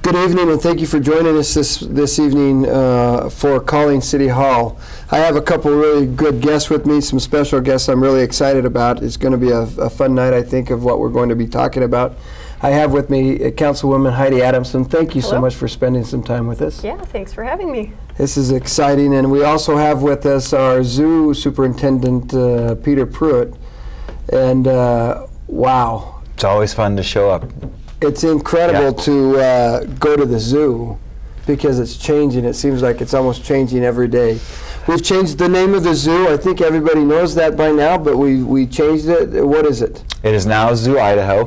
Good evening, and thank you for joining us this evening for Calling City Hall. I have a couple really good guests with me, some special guests I'm really excited about. It's going to be a fun night, I think, of what we're going to be talking about. I have with me Councilwoman Heidi Adamson. Thank you so much for spending some time with us. Yeah, thanks for having me. This is exciting, and we also have with us our zoo superintendent, Peter Pruitt. And wow. It's always fun to show up. It's incredible to go to the zoo because it's changing. It seems like it's almost changing every day. We've changed the name of the zoo. I think everybody knows that by now, but we changed it. What is it? It is now Zoo Idaho.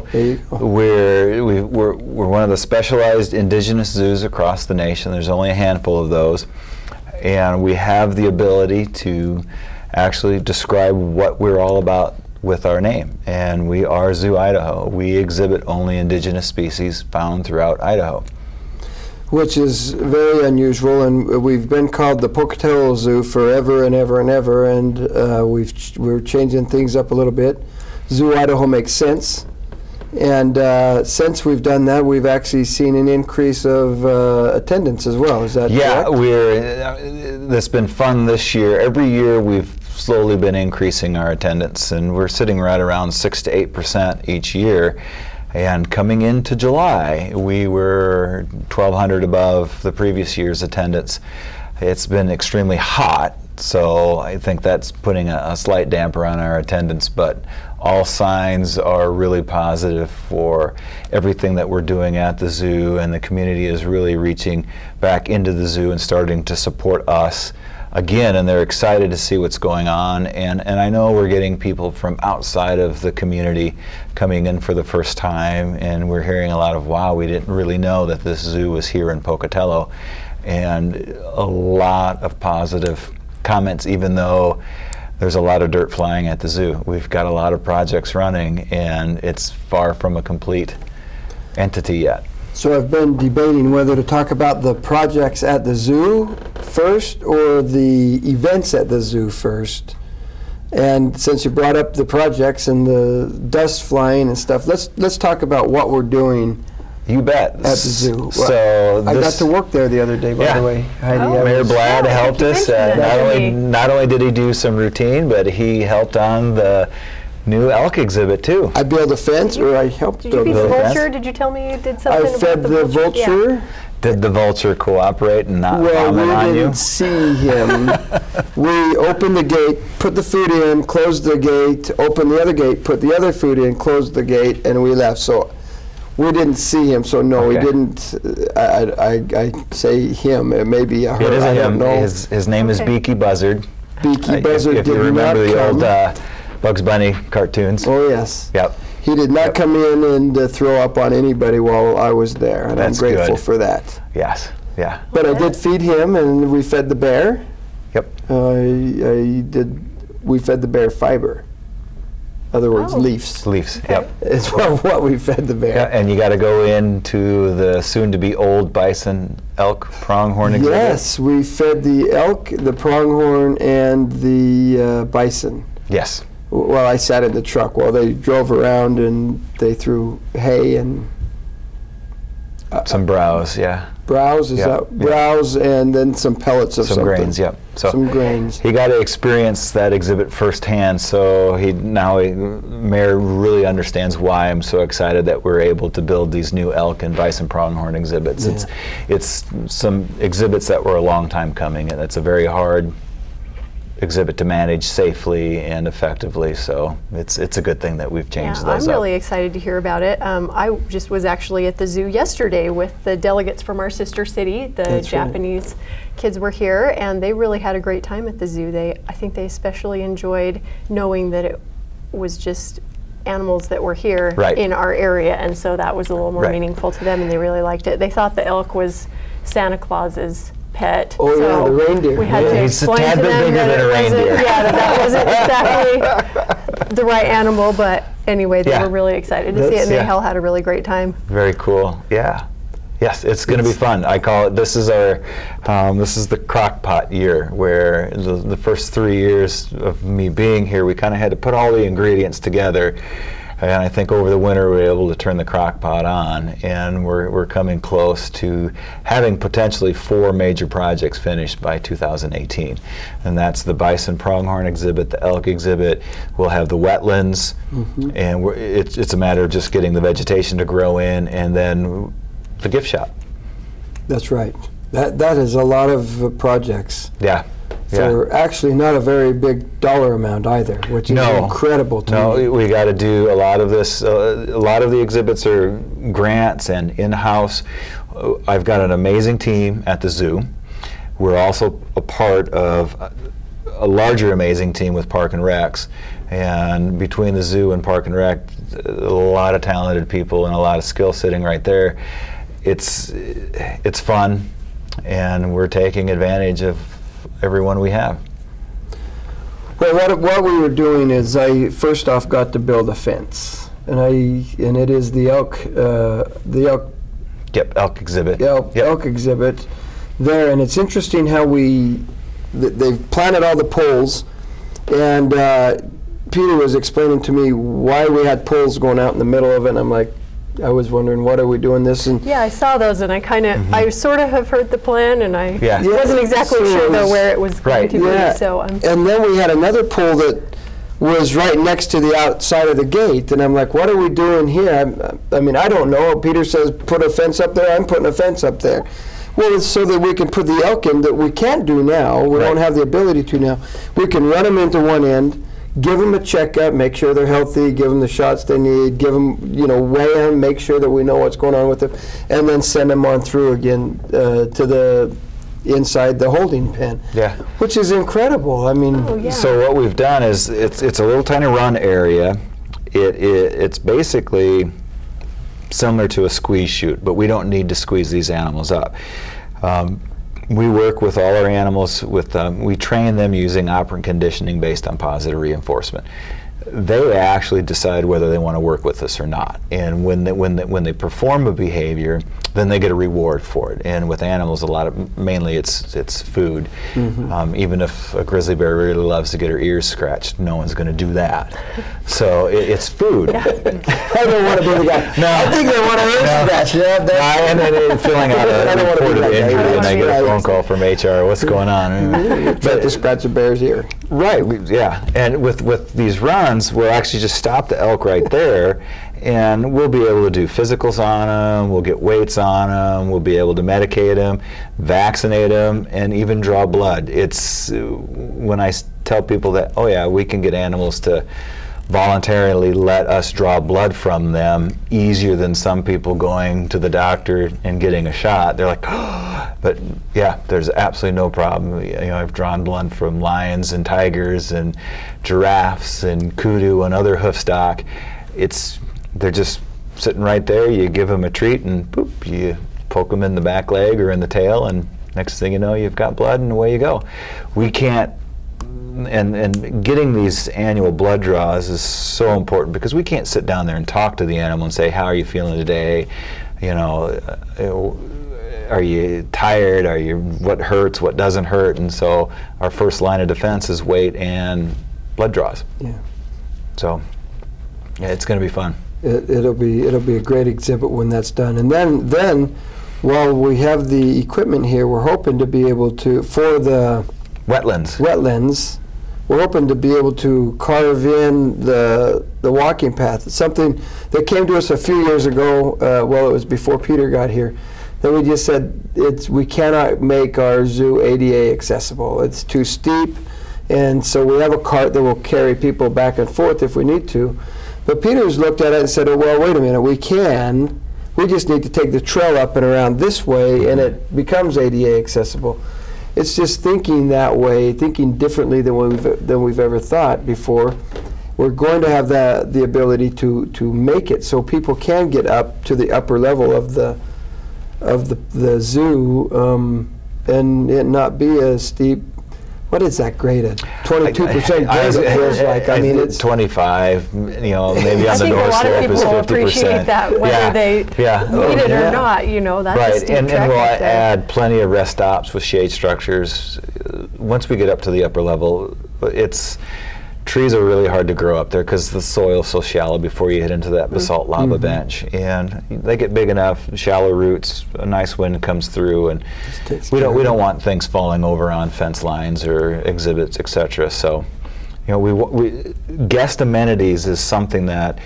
We're one of the specialized indigenous zoos across the nation. There's only a handful of those. And we have the ability to actually describe what we're all about with our name, and we are Zoo Idaho. We exhibit only indigenous species found throughout Idaho. Which is very unusual, and we've been called the Pocatello Zoo forever and ever and ever, and we're changing things up a little bit. Zoo Idaho makes sense, and since we've done that, we've actually seen an increase of attendance as well. Is that correct? That's been fun this year. Every year we've slowly been increasing our attendance, and we're sitting right around 6 to 8% each year. And coming into July, we were 1,200 above the previous year's attendance. It's been extremely hot, so I think that's putting a slight damper on our attendance, but all signs are really positive for everything that we're doing at the zoo, and the community is really reaching back into the zoo and starting to support us again, and they're excited to see what's going on, and I know we're getting people from outside of the community coming in for the first time, and we're hearing a lot of, wow, we didn't really know that this zoo was here in Pocatello, and a lot of positive comments, even though there's a lot of dirt flying at the zoo. We've got a lot of projects running, and it's far from a complete entity yet. So I've been debating whether to talk about the projects at the zoo first or the events at the zoo first. And since you brought up the projects and the dust flying and stuff, let's talk about what we're doing. You bet. At the zoo. So I got to work there the other day, by the way. Heidi, Mayor Blad helped us. Not only did he do some routine, but he helped on the new elk exhibit too. I built a fence, or I helped build a fence. Did you feed the vulture? Did you tell me you did something about the vulture? I fed the vulture. Yeah. Did the vulture cooperate and not vomit on you? Well, we didn't see him. We opened the gate, put the food in, closed the gate, opened the other gate, put the other food in, closed the gate, and we left. So we didn't see him, so no, we didn't. I say him. It may be a her. It is I him. don't know. His name is Beaky Buzzard. Beaky Buzzard if you did remember not the come. old Bugs Bunny cartoons. Oh, yes. Yep. He did not come in and throw up on anybody while I was there, and That's I'm grateful good. for that. Yes, yeah. But I did feed him, and we fed the bear. Yep. We fed the bear fiber. In other words, leaves. Leaves, Okay. yep. It's what we fed the bear. Yeah, and you got to go into the soon-to-be old bison elk pronghorn exhibit. Yes, we fed the elk, the pronghorn, and the bison. Yes. Well, I sat in the truck while they drove around, and they threw hay and some browse, yeah. Browse, browse, and then some pellets of something. Some grains, yep. So some grains. He got to experience that exhibit firsthand, so Mayor really understands why I'm so excited that we're able to build these new elk and bison pronghorn exhibits. Yeah. It's some exhibits that were a long time coming, and it's a very hard exhibit to manage safely and effectively, so it's a good thing that we've changed those I'm up. really excited to hear about it. I just was actually at the zoo yesterday with the delegates from our sister city. The Japanese kids were here, and they really had a great time at the zoo. I think they especially enjoyed knowing that it was just animals that were here in our area, and so that was a little more meaningful to them, and they really liked it. They thought the elk was Santa Claus's pet. Oh, so yeah, the reindeer. We had to explain to them that wasn't exactly the right animal, but anyway, they were really excited to see it, and they all had a really great time. Very cool. Yeah. Yes, it's going to be fun. I call it, this is the crock pot year, where the first 3 years of me being here, we kind of had to put all the ingredients together And I think over the winter we were able to turn the crock pot on, and we're coming close to having potentially 4 major projects finished by 2018. And that's the bison pronghorn exhibit, the elk exhibit. We'll have the wetlands, and it's a matter of just getting the vegetation to grow in, and then the gift shop. That's right. That is a lot of projects. Yeah. For actually not a very big dollar amount either, which is incredible to me. No, we got to do a lot of this. A lot of the exhibits are grants and in-house. I've got an amazing team at the zoo. We're also a part of a larger amazing team with Park and Recs. And between the zoo and Park and Rec, a lot of talented people and a lot of skill sitting right there. It's fun, and we're taking advantage of everyone we have. Well, what we were doing is I first off got to build a fence, and it is the elk elk exhibit. Elk exhibit there, and it's interesting how they've planted all the poles, and Peter was explaining to me why we had poles going out in the middle of it, and I'm like, I was wondering, what are we doing this? And yeah, I saw those, and I kind of, I sort of have heard the plan, and I wasn't exactly sure though where it was going to be. So and then we had another pole that was right next to the outside of the gate, and I'm like, what are we doing here? I mean, I don't know. Peter says put a fence up there. I'm putting a fence up there. Well, it's so that we can put the elk in that we can't do now. We don't have the ability to now. We can run them into one end, give them a checkup, make sure they're healthy, give them the shots they need, give them, weigh them, make sure that we know what's going on with them, and then send them on through again to the inside the holding pen. Yeah. Which is incredible. I mean, so what we've done is it's a little tiny run area. It's basically similar to a squeeze chute, but we don't need to squeeze these animals up. We work with all our animals we train them using operant conditioning based on positive reinforcement. They actually decide whether they want to work with us or not. And when they perform a behavior, then they get a reward for it. And with animals, mainly it's food. Even if a grizzly bear really loves to get her ears scratched, no one's going to do that. So it's food. I don't want to be the guy. No, I think they want to ear scratch. And then filling out a reported injury, and I get a phone call from HR. What's going on? But to scratch a bear's ear. Right. And with these runs, we'll actually just stop the elk right there, and we'll be able to do physicals on them, we'll get weights on them, we'll be able to medicate them, vaccinate them, and even draw blood. It's when I tell people that, oh yeah, we can get animals to voluntarily let us draw blood from them easier than some people going to the doctor and getting a shot. They're like, oh, but yeah, there's absolutely no problem. I've drawn blood from lions and tigers and giraffes and kudu and other hoof stock. They're just sitting right there. You give them a treat and boop, you poke them in the back leg or in the tail, and next thing you know, you've got blood and away you go. We can't. And getting these annual blood draws is so important because we can't sit down there and talk to the animal and say, how are you feeling today? Are you tired? What hurts? What doesn't hurt? And so our first line of defense is weight and blood draws. Yeah. So yeah, it's going to be fun. It'll be a great exhibit when that's done. And then while we have the equipment here, we're hoping to be able to, for the wetlands, we're hoping to be able to carve in the walking path. It's something that came to us a few years ago, well, it was before Peter got here, that we just said we cannot make our zoo ADA accessible. It's too steep, and so we have a cart that will carry people back and forth if we need to. But Peter's looked at it and said, oh, well, wait a minute, we just need to take the trail up and around this way, and it becomes ADA accessible. It's just thinking that way, thinking differently than we've ever thought before. We're going to have the ability to make it so people can get up to the upper level of the zoo, and it not be a steep. What is that graded? 22% grade, it feels like. I mean, it's 25. Maybe on the north slope is 50%. I think a lot of people appreciate that, whether they need it or not. That's right. A steep And track we'll right there. add plenty of rest stops with shade structures. Once we get up to the upper level, it's trees are really hard to grow up there because the soil's so shallow before you hit into that basalt lava bench, and they get big enough, shallow roots, a nice wind comes through, and we don't want things falling over on fence lines or exhibits, etc. So, you know, guest amenities is something that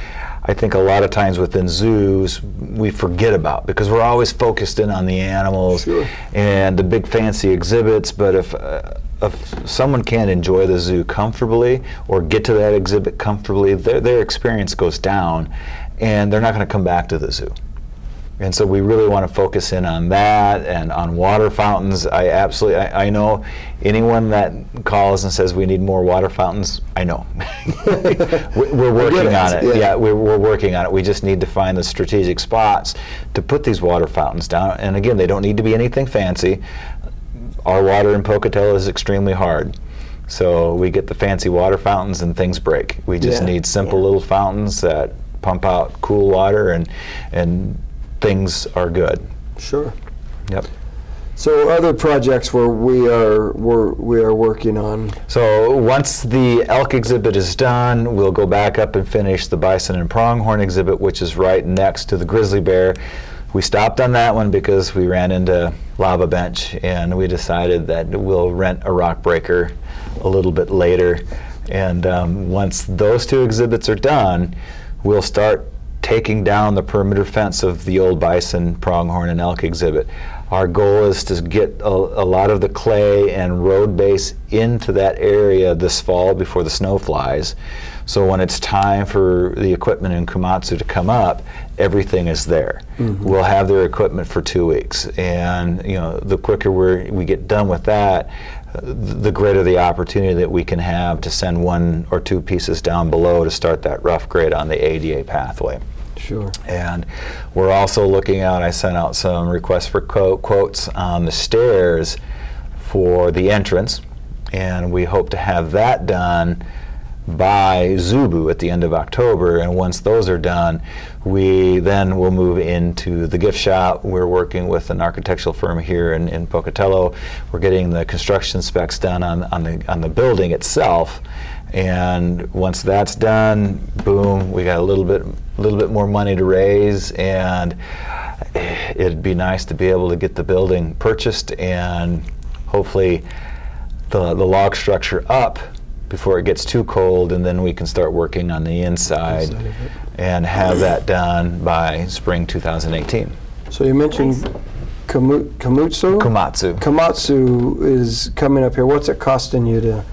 I think a lot of times within zoos we forget about because we're always focused in on the animals and the big fancy exhibits. But if someone can't enjoy the zoo comfortably or get to that exhibit comfortably, their experience goes down, and they're not going to come back to the zoo. And so we really want to focus in on that and on water fountains. I know anyone that calls and says we need more water fountains, I know. We're working on it. Yeah, we're working on it. We just need to find the strategic spots to put these water fountains down. And again, they don't need to be anything fancy. Our water in Pocatello is extremely hard. So we get the fancy water fountains and things break. We just need simple little fountains that pump out cool water and things are good. Sure. Yep. So other projects where we are working on. So once the elk exhibit is done, we'll go back up and finish the bison and pronghorn exhibit, which is right next to the grizzly bear. We stopped on that one because we ran into lava bench, and we decided that we'll rent a rock breaker a little bit later. And once those two exhibits are done, we'll start taking down the perimeter fence of the old bison, pronghorn, and elk exhibit. Our goal is to get a lot of the clay and road base into that area this fall before the snow flies. So when it's time for the equipment in Komatsu to come up, everything is there. We'll have their equipment for 2 weeks, and you know, the quicker we get done with that, the greater the opportunity that we can have to send 1 or 2 pieces down below to start that rough grade on the ADA pathway. Sure. And we're also looking out, I sent out some requests for quotes on the stairs for the entrance, and we hope to have that done by Zubu at the end of October. And once those are done, we then will move into the gift shop. We're working with an architectural firm here in Pocatello. We're getting the construction specs done on the building itself. And once that's done, boom, we got a little bit more money to raise, and it'd be nice to be able to get the building purchased and hopefully the log structure up before it gets too cold, and then we can start working on the inside and have that done by spring 2018. So you mentioned Komatsu? Komatsu is coming up here. What's it costing you to?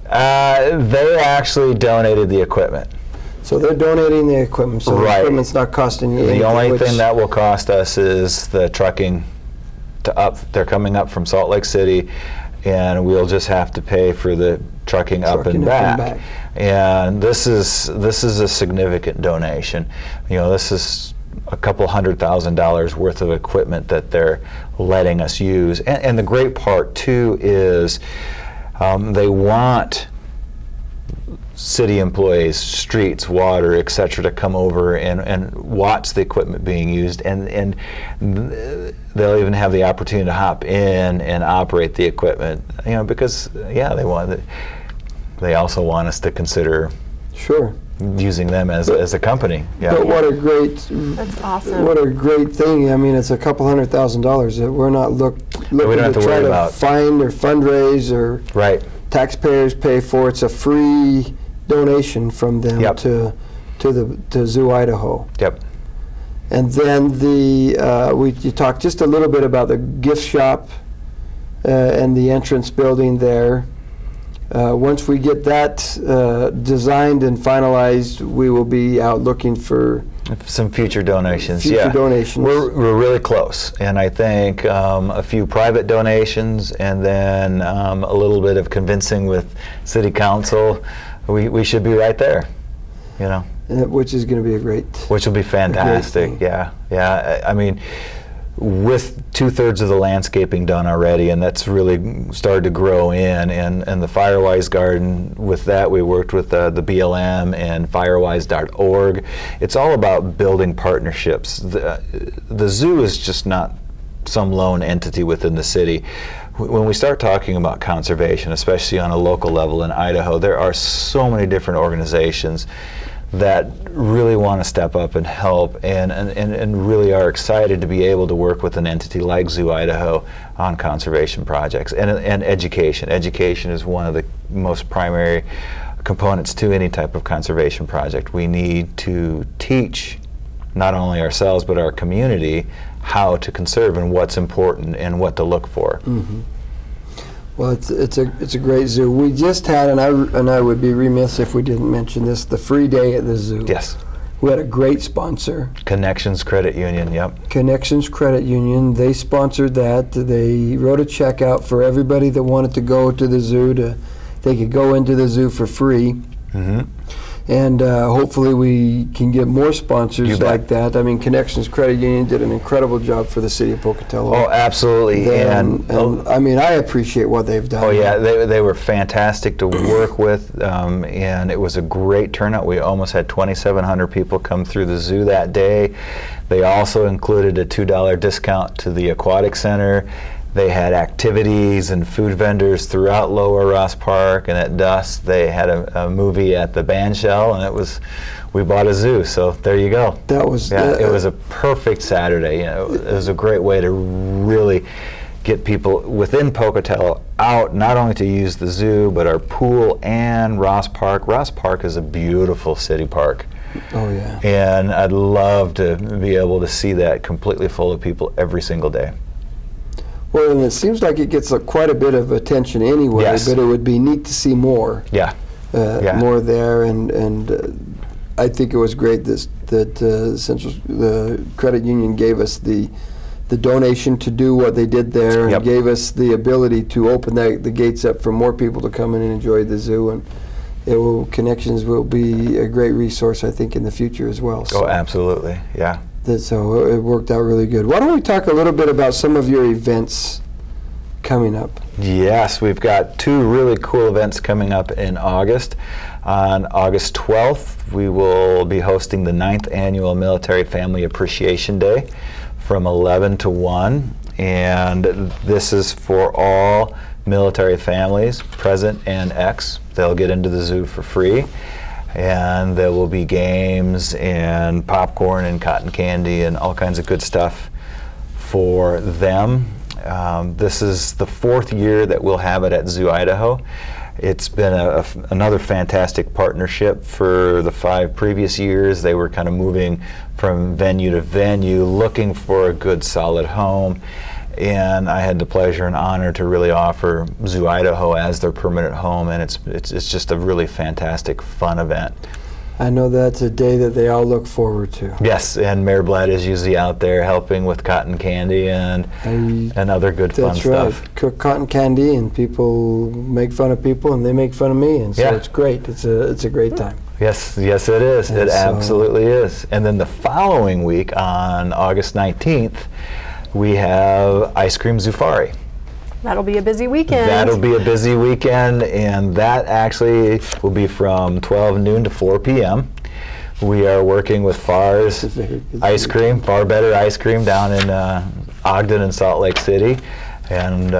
They actually donated the equipment. So they're donating the equipment, so the equipment's not costing you anything. The only thing that will cost us is the trucking to up. They're coming up from Salt Lake City, and we'll just have to pay for the trucking up and back. And this is a significant donation. You know, this is a couple $100,000 worth of equipment that they're letting us use. And the great part too is they want city employees, streets, water, etc., to come over and watch the equipment being used, and they'll even have the opportunity to hop in and operate the equipment. You know, because they also want us to consider using them as a company. Yeah. But what a great, that's awesome. What a great thing. I mean, it's a couple $100,000 that we're not looking to try to find or fundraise or taxpayers pay for. It's a free donation from them to Zoo Idaho. Yep. And then you talked just a little bit about the gift shop and the entrance building there. Once we get that designed and finalized, we will be out looking for some future donations. Donations. We're really close, and I think a few private donations, and then a little bit of convincing with City Council. We should be right there, you know. Which is going to be Which will be fantastic. Yeah. I mean, with 2/3 of the landscaping done already, and that's really started to grow in, and the Firewise Garden, with that we worked with the BLM and firewise.org. It's all about building partnerships. The zoo is just not some lone entity within the city. when we start talking about conservation, especially on a local level in Idaho, there are so many different organizations that really want to step up and help and really are excited to be able to work with an entity like Zoo Idaho on conservation projects and education. Education is one of the most primary components to any type of conservation project. We need to teach not only ourselves but our community how to conserve and what's important and what to look for. Mm-hmm. Well, it's a great zoo. We just had, and I would be remiss if we didn't mention this, the free day at the zoo. Yes. We had a great sponsor. Connections Credit Union, yep. Connections Credit Union, they sponsored that. They wrote a check out for everybody that wanted to go to the zoo. They could go into the zoo for free. Mm-hmm. And hopefully we can get more sponsors like that. I mean, Connections Credit Union did an incredible job for the city of Pocatello. Oh, absolutely. And I mean, I appreciate what they've done. Oh, yeah, they were fantastic to work with, and it was a great turnout. We almost had 2,700 people come through the zoo that day. They also included a $2 discount to the Aquatic Center. They had activities and food vendors throughout Lower Ross Park, and at dusk they had a movie at the bandshell, and we bought a zoo. So there you go. That was it was a perfect Saturday. You know, it was a great way to really get people within Pocatello out, not only to use the zoo, but our pool and Ross Park. Ross Park is a beautiful city park. Oh yeah. And I'd love to be able to see that completely full of people every single day. Well, and it seems like it gets quite a bit of attention anyway, yes. But it would be neat to see more. Yeah. More there, and I think it was great that the credit union gave us the donation to do what they did there, and gave us the ability to open the gates up for more people to come in and enjoy the zoo, and Connections will be a great resource, I think, in the future as well. So. Oh, absolutely, yeah. So it worked out really good. Why don't we talk a little bit about some of your events coming up? Yes, we've got two really cool events coming up in August. On August 12th, we will be hosting the 9th Annual Military Family Appreciation Day from 11 to 1. And this is for all military families, present and ex. They'll get into the zoo for free. And there will be games and popcorn and cotton candy and all kinds of good stuff for them. This is the 4th year that we'll have it at Zoo Idaho. It's been another fantastic partnership for the 5 previous years. They were kind of moving from venue to venue, looking for a good solid home. And I had the pleasure and honor to really offer Zoo Idaho as their permanent home, and it's just a really fantastic, fun event. I know that's a day that they all look forward to. Yes, and Mayor Blatt is usually out there helping with cotton candy and other good fun stuff. Right. Cook cotton candy, and people make fun of people, and they make fun of me, and so it's great. It's a great time. Yes, it is. And it absolutely is. And then the following week, on August 19th, we have Ice Cream Zufari. That'll be a busy weekend. That'll be a busy weekend, and that actually will be from 12 noon to 4 p.m. We are working with Far's Ice Cream, Far Better Ice Cream down in Ogden and Salt Lake City, and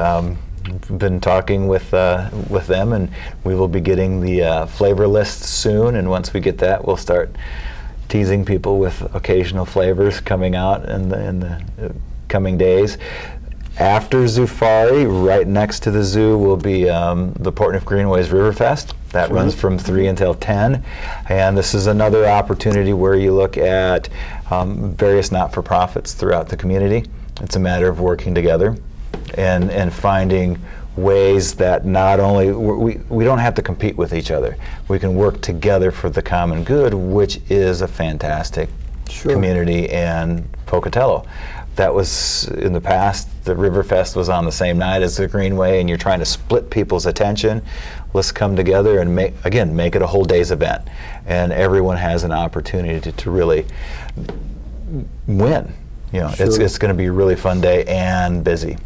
been talking with them, and we will be getting the flavor list soon, and once we get that, we'll start teasing people with occasional flavors coming out in the coming days. After Zufari, right next to the zoo, will be the Portneuf Greenways Riverfest. That runs from 3 until 10. And this is another opportunity where you look at various not-for-profits throughout the community. It's a matter of working together and finding ways that not only, we don't have to compete with each other. We can work together for the common good, which is a fantastic community in Pocatello. That was in the past. The Riverfest was on the same night as the Greenway, and you're trying to split people's attention. Let's come together and make it a whole day's event, and everyone has an opportunity to really win. You know, it's going to be a really fun day and busy.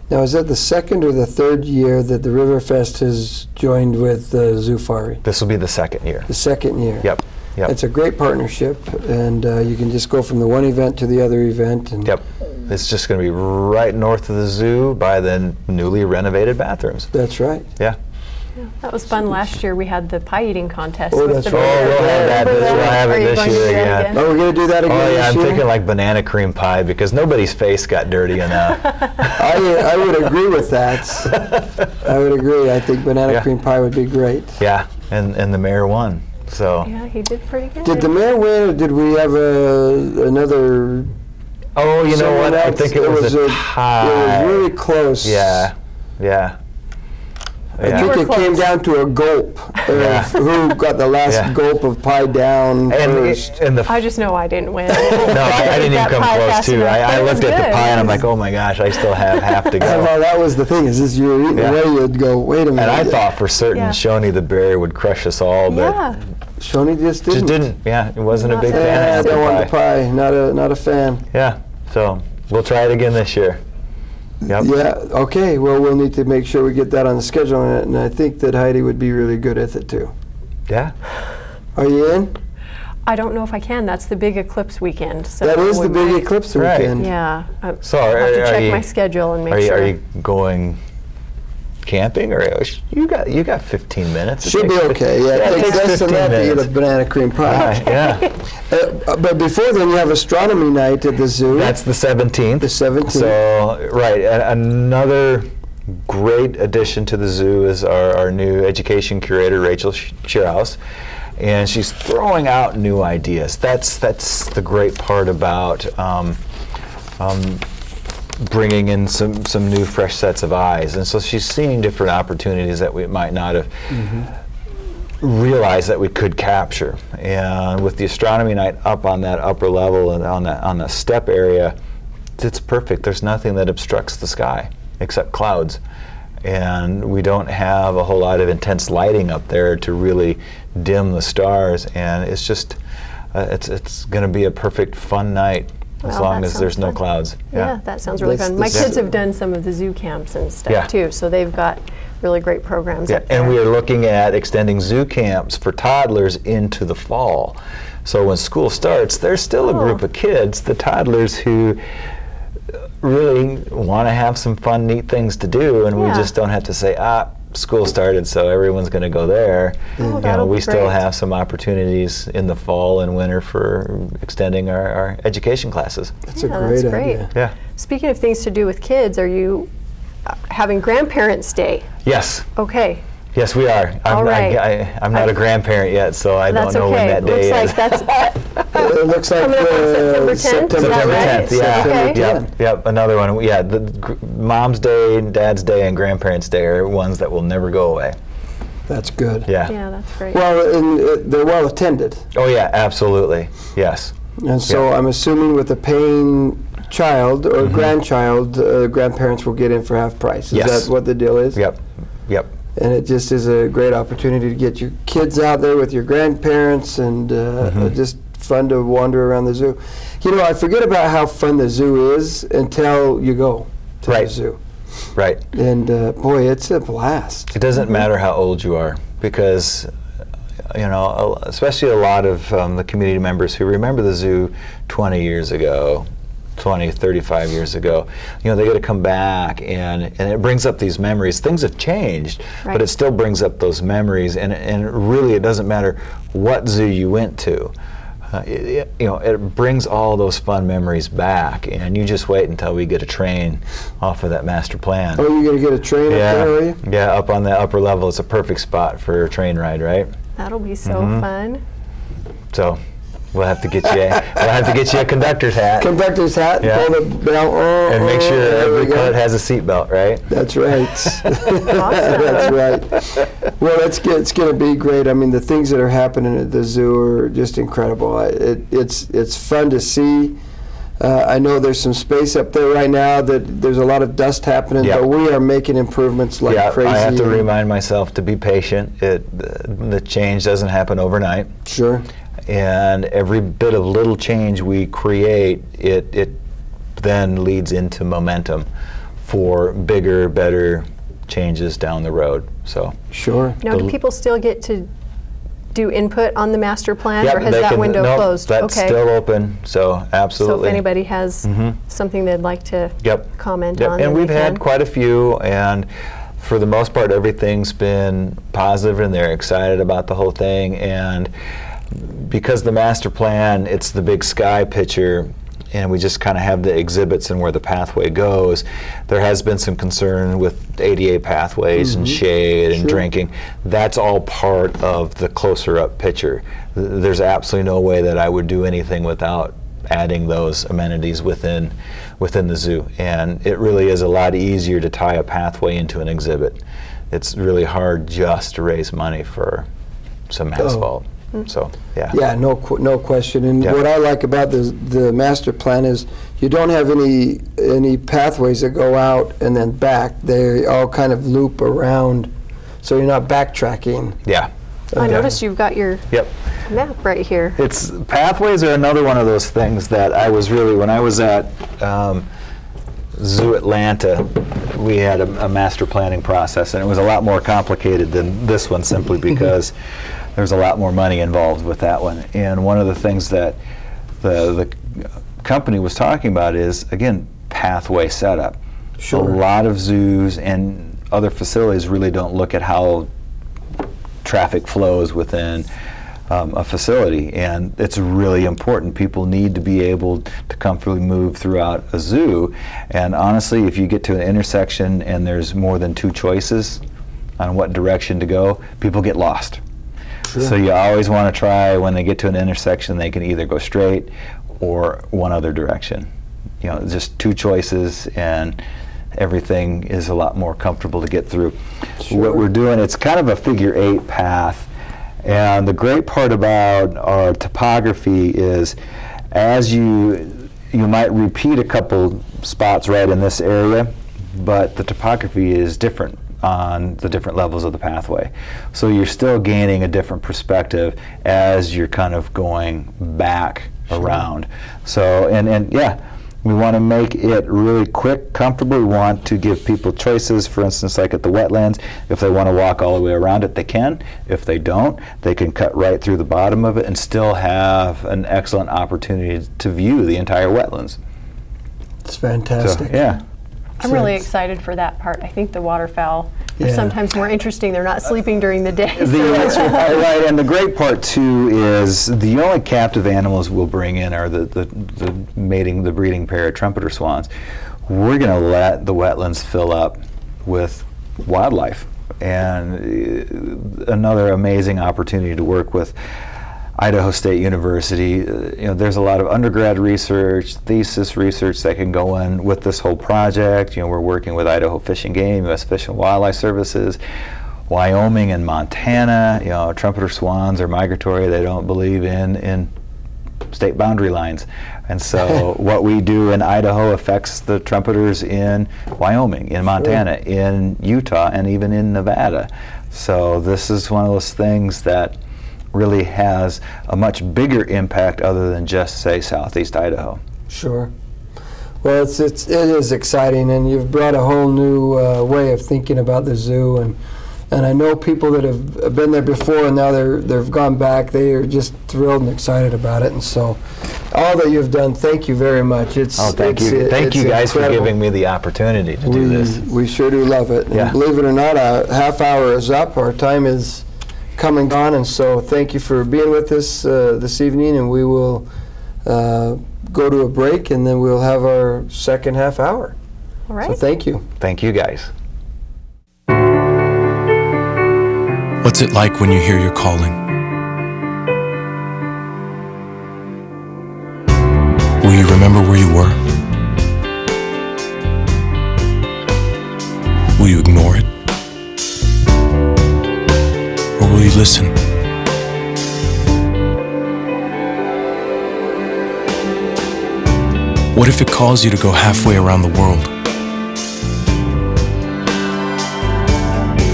Now, is that the 2nd or the 3rd year that the Riverfest has joined with Zufari? This will be the 2nd year. The 2nd year. Yep. Yep. It's a great partnership, and you can just go from the one event to the other event. And Yep. It's just going to be right north of the zoo by the newly renovated bathrooms. That's right. Yeah. Yeah, that was fun. Last year we had the pie eating contest. Oh, with that's the right. bear. We'll have that. Remember that? We'll have it Are you this going to year do that again. Oh, we're going to do that again Oh yeah, this I'm year? thinking like banana cream pie because nobody's face got dirty enough. I would agree with that. I would agree. I think banana cream pie would be great. Yeah, and the mayor won. So. Yeah, he did pretty good. Did the mayor win, or did we have another? Oh, you know someone what? I else? think it was a tie. It was really close. Yeah, yeah. I Yeah. think were it came close. down to a gulp of Yeah. who got the last Yeah. gulp of pie down first. And the I just know I didn't win. no, I didn't even That come pie close fast too. enough, but I it was looked at the good. pie and I'm like, oh my gosh, I still have half to go. Well, that was the thing, is as you were eating Yeah. away, you'd go, wait a minute. And I thought for certain Yeah. Shoney the bear would crush us all, but Yeah. Shoney just didn't. just didn't. Yeah, it wasn't a Not big so fan Yeah, I of don't want the apple pie. pie. Not a fan. Yeah, so we'll try it again this year. Yep. Yeah, okay. Well, we'll need to make sure we get that on the schedule, and I think that Heidi would be really good at it too. Yeah. Are you in? I don't know if I can. That's the big Eclipse weekend. So That is we the big might- Eclipse Right. weekend. Yeah. So I'll have to are check you- my schedule and make Are you, sure. are you going camping, or you got 15 minutes? It She'll be takes okay. fif- Yeah, it takes less than 15 that to get a minutes. banana cream pie. Yeah, But before then, you have astronomy night at the zoo. that's the 17th. The 17th. So, right, another great addition to the zoo is our new education curator, Rachel Shearhouse, and she's throwing out new ideas. That's the great part about bringing in some new, fresh sets of eyes. And so she's seeing different opportunities that we might not have realized that we could capture. And with the astronomy night up on that upper level and on the step area, it's perfect. There's nothing that obstructs the sky except clouds. And we don't have a whole lot of intense lighting up there to really dim the stars. And it's just, it's going to be a perfect fun night. As Well, long that as there's sounds no fun. clouds. Yeah, that sounds really That's fun. the My s- kids have done some of the zoo camps and stuff Yeah. too, so they've got really great programs Yeah, up there. and we are looking at extending zoo camps for toddlers into the fall. So when school starts, there's still a group Oh. of kids, the toddlers, who really want to have some fun, neat things to do, and we Yeah. just don't have to say, school started, so everyone's going to go there. Oh, that'll we be still great. have some opportunities in the fall and winter for extending our education classes. That's Yeah, a great that's great. idea. Yeah. Speaking of things to do with kids, are you having Grandparents' Day? Yes. Okay, Yes, we are. All right. I'm not a grandparent yet, so I that's don't know okay. when that day Looks is. like that's It looks like Coming up on September 10th, is that September right? 10th, yeah. September Yep, 10th. yep, another one. Yeah, Mom's Day, Dad's Day, and Grandparents' Day are ones that will never go away. That's good. Yeah. yeah, that's great. Well, and they're well attended. Oh, yeah, absolutely. Yes. And so Yeah. I'm assuming with a paying child or grandchild, grandparents will get in for half price. Is Yes. that what the deal is? Yep. Yep. And it just is a great opportunity to get your kids out there with your grandparents, and just fun to wander around the zoo. You know, I forget about how fun the zoo is until you go to Right. the zoo. Right. And boy, it's a blast. It doesn't matter how old you are, because, especially a lot of the community members who remember the zoo 20 years ago, 20, 35 years ago, they got to come back, and it brings up these memories. Things have changed, Right. but it still brings up those memories, and really it doesn't matter what zoo you went to. It brings all those fun memories back, and you just wait until we get a train off of that master plan. Oh, you're going to get a train up there, are you? Yeah, up on the upper level. It's a perfect spot for a train ride, right? That'll be so fun. So we'll have to get you a conductor's hat, Conductor's hat, Yeah. pull the belt, and make sure there we every go. coat has a seatbelt, right? That's right. That's right. Well, it's going to be great. I mean, the things that are happening at the zoo are just incredible. It's fun to see. I know there's some space up there right now that there's a lot of dust happening, Yep. but we are making improvements like Yeah, crazy. I have to remind myself to be patient. The change doesn't happen overnight. Sure. And every bit of little change we create, it then leads into momentum for bigger, better changes down the road. So Sure. Now, do people still get to do input on the master plan, Yep, or has they that can- window nope, closed? That's Okay. still open, so So absolutely. if anybody has something they'd like to Yep. comment Yep. on, And then we've they had can. quite a few, and for the most part, everything's been positive, and they're excited about the whole thing. And because the master plan, it's the big sky picture, and we just kind of have the exhibits and where the pathway goes, there has been some concern with ADA pathways and shade and drinking. That's all part of the closer up picture. There's absolutely no way that I would do anything without adding those amenities within the zoo. And it really is a lot easier to tie a pathway into an exhibit. It's really hard just to raise money for some asphalt. So, yeah. Yeah, no question. And Yeah. what I like about the master plan is you don't have any pathways that go out and then back. They all kind of loop around, so you're not backtracking. Yeah. I noticed you've got your Yep. map right here. It's pathways are another one of those things that I was really, when I was at Zoo Atlanta, we had a master planning process, and it was a lot more complicated than this one, simply because there's a lot more money involved with that one. And one of the things that the company was talking about is, again, pathway setup. Sure. A lot of zoos and other facilities really don't look at how traffic flows within a facility, and it's really important. People need to be able to comfortably move throughout a zoo, and honestly, if you get to an intersection and there's more than two choices on what direction to go, people get lost. So you always want to try, when they get to an intersection, they can either go straight or one other direction. You know, just two choices, and everything is a lot more comfortable to get through. What we're doing, it's kind of a figure-8 path, and the great part about our topography is, as you might repeat a couple spots right in this area, but the topography is different on the different levels of the pathway. So you're still gaining a different perspective as you're kind of going back around. So, and yeah, we want to make it really quick, comfortable. We want to give people choices. For instance, like at the wetlands, if they want to walk all the way around it, they can. If they don't, they can cut right through the bottom of it and still have an excellent opportunity to view the entire wetlands. It's fantastic. So, yeah. I'm really excited for that part. I think the waterfowl are sometimes more interesting. They're not sleeping during the day. That's right, and the great part too is the only captive animals we'll bring in are the breeding pair of trumpeter swans. We're going to let the wetlands fill up with wildlife, and another amazing opportunity to work with Idaho State University. You know, there's a lot of undergrad research, thesis research that can go in with this whole project. You know, we're working with Idaho Fish and Game, U.S. Fish and Wildlife Services, Wyoming and Montana. You know, trumpeter swans are migratory. They don't believe in state boundary lines. And so what we do in Idaho affects the trumpeters in Wyoming, in Montana, in Utah, and even in Nevada. So this is one of those things that really has a much bigger impact other than just, say, southeast Idaho. Sure. Well, it is exciting, and you've brought a whole new way of thinking about the zoo, and I know people that have been there before, and now they've gone back. They are just thrilled and excited about it, and so all that you've done, thank you very much. Thank you guys incredible. for giving me the opportunity to do this. We sure do love it. And Yeah. believe it or not, a half hour is up. Our time is come and gone, and so thank you for being with us this evening, and we will go to a break, and then we'll have our second half hour. All right. So thank you. Thank you, guys. What's it like when you hear your calling? Will you remember where you were? Will you ignore it? Or will you listen? What if it calls you to go halfway around the world?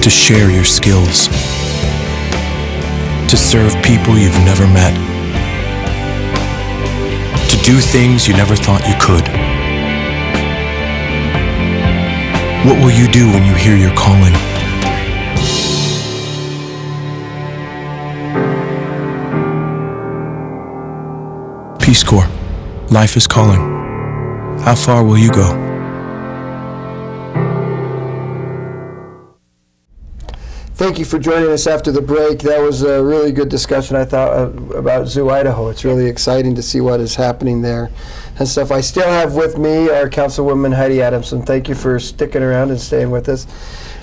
To share your skills? To serve people you've never met? To do things you never thought you could? What will you do when you hear your calling? Peace Corps. Life is calling. How far will you go? Thank you for joining us after the break. That was a really good discussion, I thought, about Zoo Idaho. It's really exciting to see what is happening there and stuff. I still have with me our Councilwoman Heidi Adamson. Thank you for sticking around and staying with us.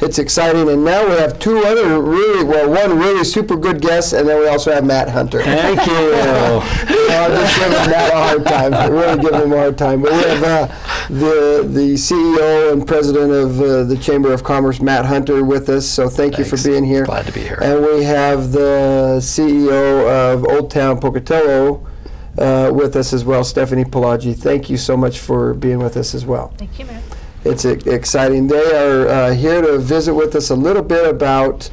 It's exciting, and now we have two other one really super good guest, and then we also have Matt Hunter. Thank you. I'm just giving Matt a hard time. I'm really giving him a hard time. But we have the CEO and president of the Chamber of Commerce, Matt Hunter, with us. So thank you for being here. Glad to be here. And we have the CEO of Old Town Pocatello with us as well, Stephanie Pelagi. Thank you so much for being with us as well. Thank you, Matt. It's exciting. They are here to visit with us a little bit about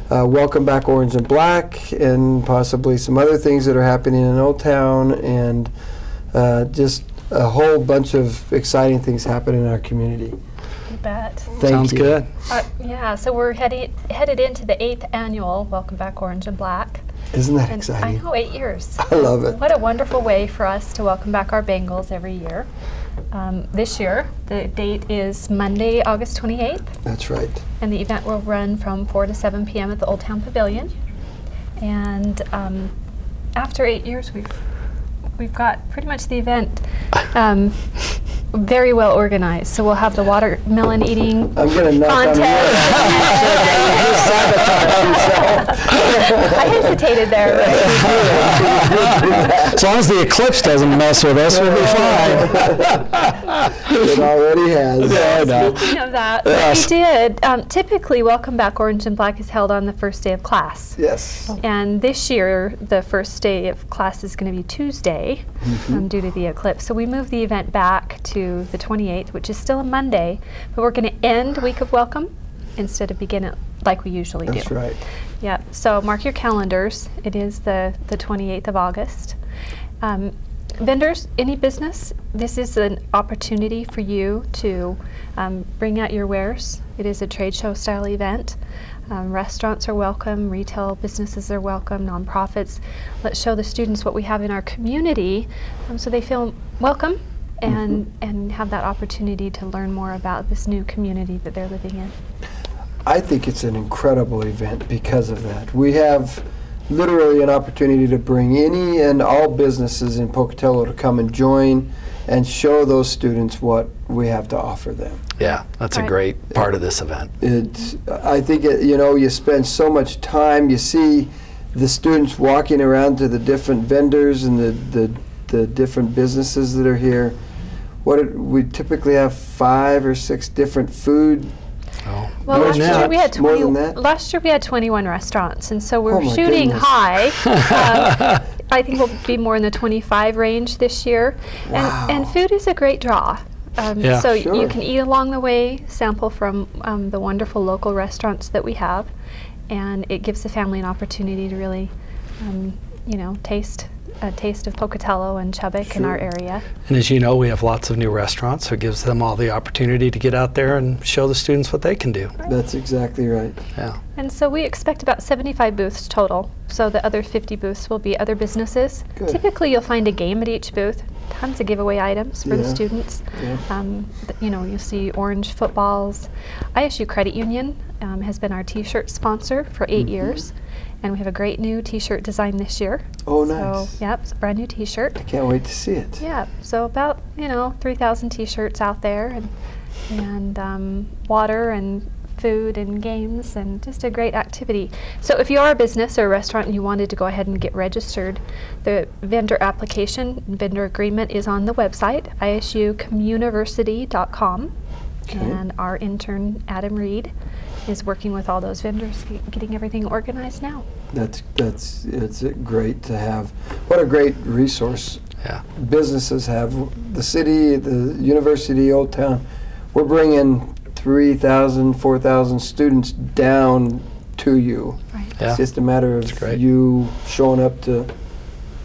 Welcome Back Orange and Black and possibly some other things that are happening in Old Town and just a whole bunch of exciting things happening in our community. You bet. Sounds good. Yeah, so we're headed into the 8th annual Welcome Back Orange and Black. Isn't that And exciting? I know, 8 years. I love it. What a wonderful way for us to welcome back our Bengals every year. This year, the date is Monday, August 28th, That's right. and the event will run from 4 to 7 p.m. at the Old Town Pavilion. And after 8 years, we've got pretty much the event very well organized. So we'll have the watermelon eating I'm going to knock on wood. contest. I hesitated there, right? As long as the Eclipse doesn't mess with us, we'll be fine. It already has. Yeah, I know. Speaking of that, Yes. we did. Typically, Welcome Back Orange and Black is held on the first day of class. Yes. And this year, the first day of class is going to be Tuesday due to the eclipse. So we moved the event back to the 28th, which is still a Monday, but we're going to end Week of Welcome instead of begin it like we usually do. That's right. Yeah, so mark your calendars. It is the 28th of August. Vendors, any business, this is an opportunity for you to bring out your wares. It is a trade show style event. Restaurants are welcome, retail businesses are welcome, nonprofits. Let's show the students what we have in our community so they feel welcome and have that opportunity to learn more about this new community that they're living in. I think it's an incredible event because of that. We have literally an opportunity to bring any and all businesses in Pocatello to come and join and show those students what we have to offer them. Yeah, that's a Right. great part of this event. I think you spend so much time. You see the students walking around to the different vendors and the different businesses that are here. We typically have 5 or 6 different food. Oh. Well, More last than year that. we had More than that. Last year we had 21 restaurants, and so we're Oh my shooting goodness. high. I think we'll be more in the 25 range this year. Wow. And food is a great draw. Yeah. So Sure. you can eat along the way, sample from the wonderful local restaurants that we have, and it gives the family an opportunity to really, taste a taste of Pocatello and Chubbuck in our area. And as you know, we have lots of new restaurants, so it gives them all the opportunity to get out there and show the students what they can do. That's exactly right. Yeah. And so we expect about 75 booths total. So the other 50 booths will be other businesses. Good. Typically you'll find a game at each booth, tons of giveaway items for the Yeah. students. Yeah. You'll see orange footballs. ISU Credit Union has been our t-shirt sponsor for 8 years. And we have a great new t-shirt design this year. Oh, nice. So, yep, it's a brand new t-shirt. I can't wait to see it. Yeah, so about 3,000 t-shirts out there, and water and food and games, and just a great activity. So if you are a business or a restaurant and you wanted to go ahead and get registered, the vendor application and vendor agreement is on the website, isocommuniversity.com. Okay. And our intern Adam Reed is working with all those vendors, getting everything organized now. It's great to have. What a great resource Yeah. businesses have. The city, the university, Old Town. We're bringing 3,000, 4,000 students down to you. Right. Yeah. It's just a matter of That's great. you showing up to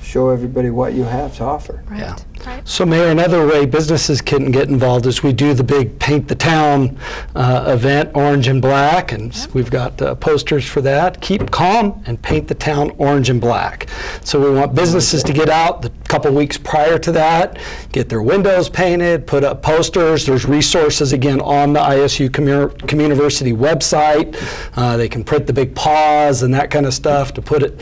show everybody what you have to offer. Right. Yeah. Right. So Mayor, another way businesses can get involved is we do the big Paint the Town event, Orange and Black, and we've got posters for that. Keep calm and paint the town orange and black. So we want businesses to get out. The couple weeks prior to that, get their windows painted, put up posters. There's resources again on the ISU Communiversity website. They can print the big paws and that kind of stuff to put it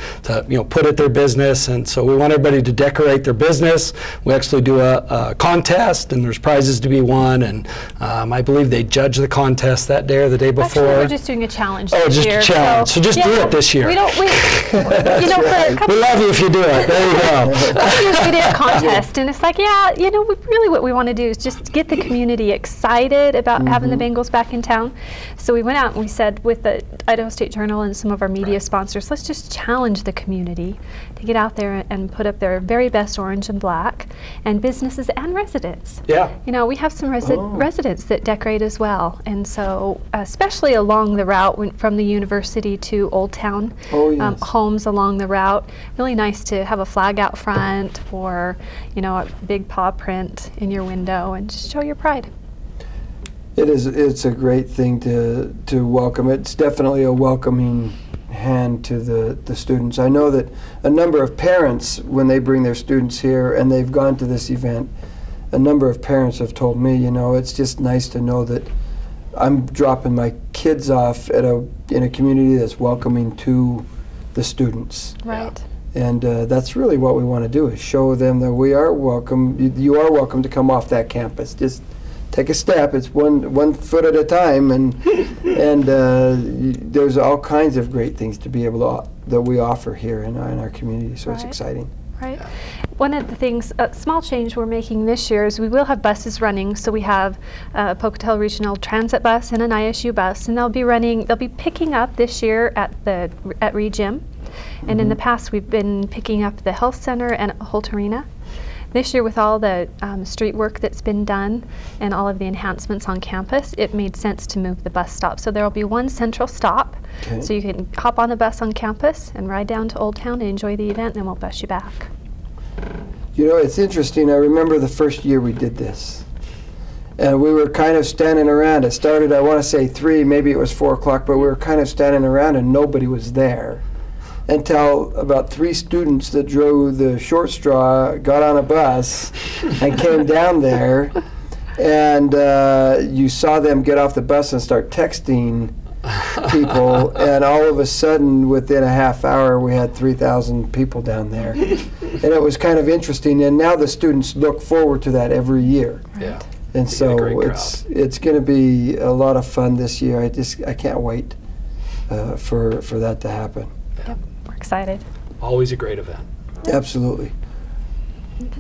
put at their business. And so we want everybody to decorate their business. We actually do a contest, and there's prizes to be won. And I believe they judge the contest that day or the day before. Actually, we're just doing a challenge this just year. A challenge. So just do it this year. We don't. For a couple we love you if you do it. There you go. We did a contest, and it's like, really what we want to do is just get the community excited about having the Bengals back in town. So we went out and we said, with the Idaho State Journal and some of our media sponsors, let's just challenge the community to get out there and put up their very best orange and black, and businesses and residents. Yeah. We have some residents that decorate as well, and so especially along the route from the university to Old Town, homes along the route, really nice to have a flag out front or a big paw print in your window and just show your pride. It's a great thing to welcome. It's definitely a welcoming hand to the students. I know that a number of parents, when they bring their students here and they've gone to this event, a number of parents have told me, it's just nice to know that I'm dropping my kids off in a community that's welcoming to the students. Right. And that's really what we want to do, is show them that we are welcome. You are welcome to come off that campus. Just take a step. It's one foot at a time, and there's all kinds of great things to be able that we offer here in our community. So it's exciting. Right. One of the things, a small change we're making this year is we will have buses running. So we have a Pocatello Regional Transit bus and an ISU bus, and they'll be picking up this year at Reed Gym. And in the past, we've been picking up the health center and Holt Arena. This year, with all the street work that's been done and all of the enhancements on campus, it made sense to move the bus stop. So there will be one central stop, so you can hop on the bus on campus and ride down to Old Town and enjoy the event, and then we'll bus you back. It's interesting. I remember the first year we did this, and we were kind of standing around. It started, I want to say 3, maybe it was 4 o'clock, but we were kind of standing around and nobody was there, until about 3 students that drove the short straw got on a bus and came down there, and you saw them get off the bus and start texting people, and all of a sudden, within a half hour, we had 3,000 people down there. And it was kind of interesting, and now the students look forward to that every year. Yeah. And so it's going to be a lot of fun this year. I can't wait for that to happen. Yep, we're excited. Always a great event. Absolutely.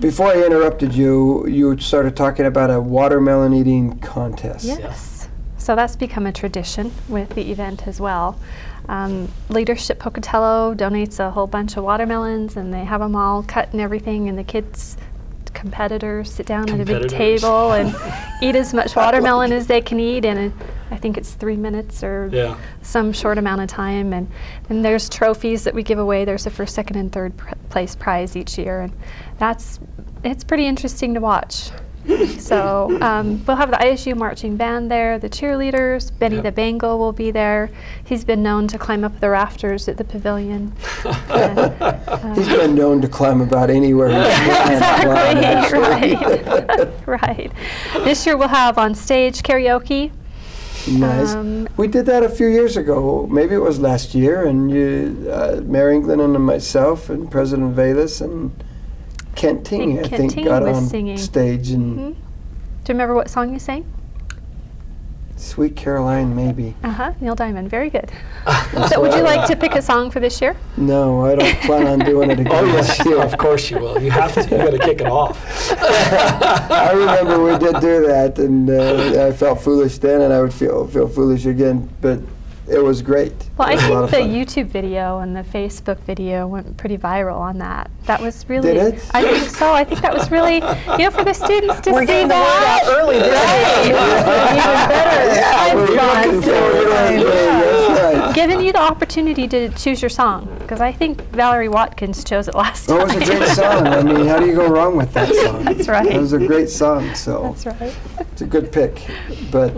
Before I interrupted you, you started talking about a watermelon eating contest. Yes. So that's become a tradition with the event as well. Leadership Pocatello donates a whole bunch of watermelons, and they have them all cut and everything, and the kids, competitors, sit down at a big table and eat as much watermelon as they can eat in I think it's 3 minutes or some short amount of time. And then there's trophies that we give away. There's a first, second, and third place prize each year, and it's pretty interesting to watch. So we'll have the Isu Marching Band there, the cheerleaders. Benny the Bengal will be there. He's been known to climb up the rafters at the pavilion. He's been known to climb about anywhere he can. Exactly, right. This year we'll have on stage karaoke. Nice. We did that a few years ago. Maybe it was last year, and Mary England and myself and President Velas and Kent Ting, I think, got on stage. And do you remember what song you sang? Sweet Caroline, maybe. Neil Diamond, very good. So would you like to pick a song for this year? No, I don't plan on doing it again. Yes, of course you will. You have to. You got to kick it off. I remember we did do that, and I felt foolish then, and I would feel foolish again. But it was great. Well, I think the YouTube video and the Facebook video went pretty viral on that. That was really. Did it? I think so. I think that was really, for the students to see getting that. the word out early. Even better. Yeah, right. Giving you the opportunity to choose your song, because I think Valerie Watkins chose it last time. It was a great song. I mean, how do you go wrong with that song? That's right. It was a great song. So that's right. It's a good pick. But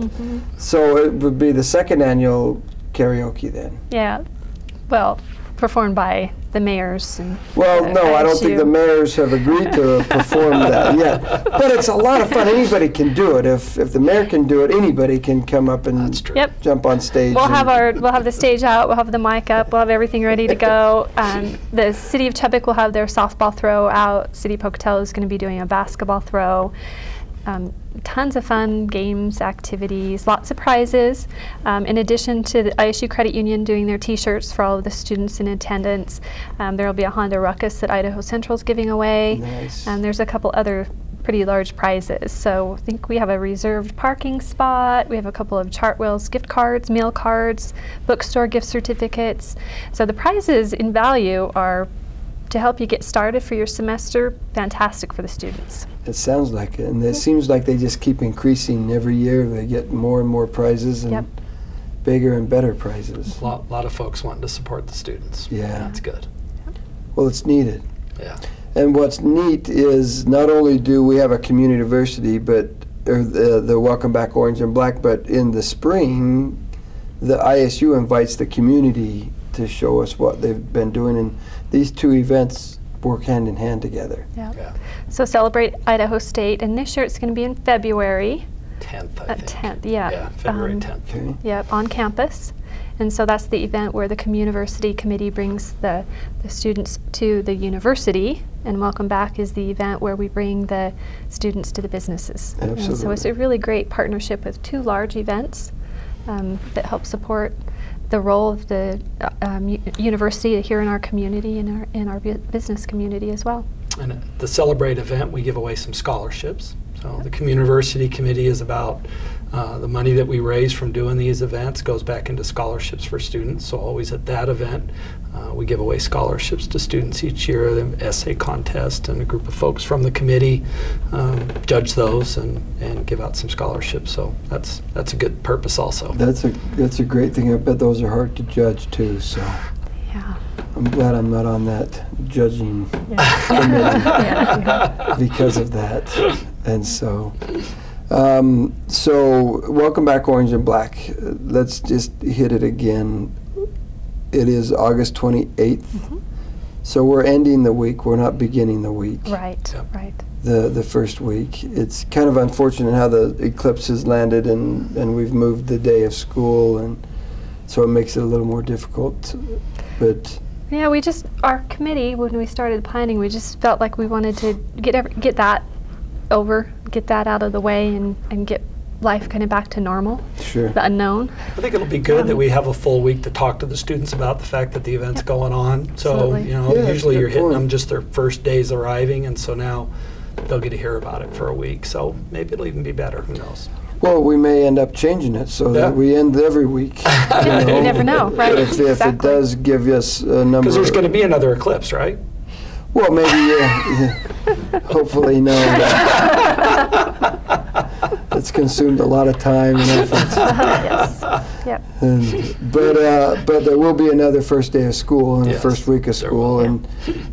so it would be the second annual karaoke then. Yeah. Well, performed by the mayors. And Well, no, I don't think ISU. the mayors have agreed to perform that yet. But it's a lot of fun. Anybody can do it. If the mayor can do it, anybody can come up and That's true. Yep. jump on stage. We'll have and- we'll have the stage out, we'll have the mic up, we'll have everything ready to go. The City of Chubbuck will have their softball throw out. City of Pocatello is going to be doing a basketball throw. Tons of fun games, activities, lots of prizes. In addition to the ISU Credit Union doing their T-shirts for all of the students in attendance, there will be a Honda Ruckus that Idaho Central's giving away. Nice. There's a couple other pretty large prizes. So I think we have a reserved parking spot. We have a couple of Chartwell's gift cards, meal cards, bookstore gift certificates. So the prizes in value are to help you get started for your semester. Fantastic for the students. It sounds like it, and it seems like they just keep increasing every year. They get more and more prizes and Yep. bigger and better prizes. A lot of folks wanting to support the students. Yeah. That's good. Well, it's needed. Yeah. And what's neat is not only do we have a community university, but or the Welcome Back Orange and Black, but in the spring, the ISU invites the community to show us what they've been doing, and these two events work hand in hand together. Yeah. Yeah. So Celebrate Idaho State, and this year it's going to be in February. 10th, I think. 10th, yeah. Yeah, February 10th. Okay. Yep, on campus. And so that's the event where the community committee brings the students to the university, and Welcome Back is the event where we bring the students to the businesses. And so it's Absolutely. a really great partnership with two large events that help support the role of the university here in our community and in our business community as well. And at the Celebrate event, we give away some scholarships. So the community committee is about the money that we raise from doing these events goes back into scholarships for students. So always at that event, we give away scholarships to students each year. The essay contest, and a group of folks from the committee judge those and give out some scholarships. So that's a good purpose also. That's a great thing. I bet those are hard to judge too. So Yeah. I'm glad I'm not on that judging Yeah. because of that. And so, Welcome Back Orange and Black. Let's just hit it again. It is August 28th. So we're ending the week. We're not beginning the week. Right, Yep. right. The first week. It's kind of unfortunate how the eclipse has landed, and we've moved the day of school, and so it makes it a little more difficult. But Yeah, our committee, when we started planning, we just felt like we wanted to get that over, get that out of the way, and get life kind of back to normal, sure. the unknown. I think it'll be good that we have a full week to talk to the students about the fact that the event's going on. So, Absolutely. Yeah, that's usually a you're good hitting point. them just their first days arriving, and so now they'll get to hear about it for a week. So maybe it'll even be better, who knows? Well, we may end up changing it so Yeah. that we end every week. You never know, right? If Exactly. it does give us a number. Because there's going to be another eclipse, right? Well, maybe, hopefully no. It's consumed a lot of time and effort. Yes. Yep. But there will be another first day of school and Yes, a first week of there school, will.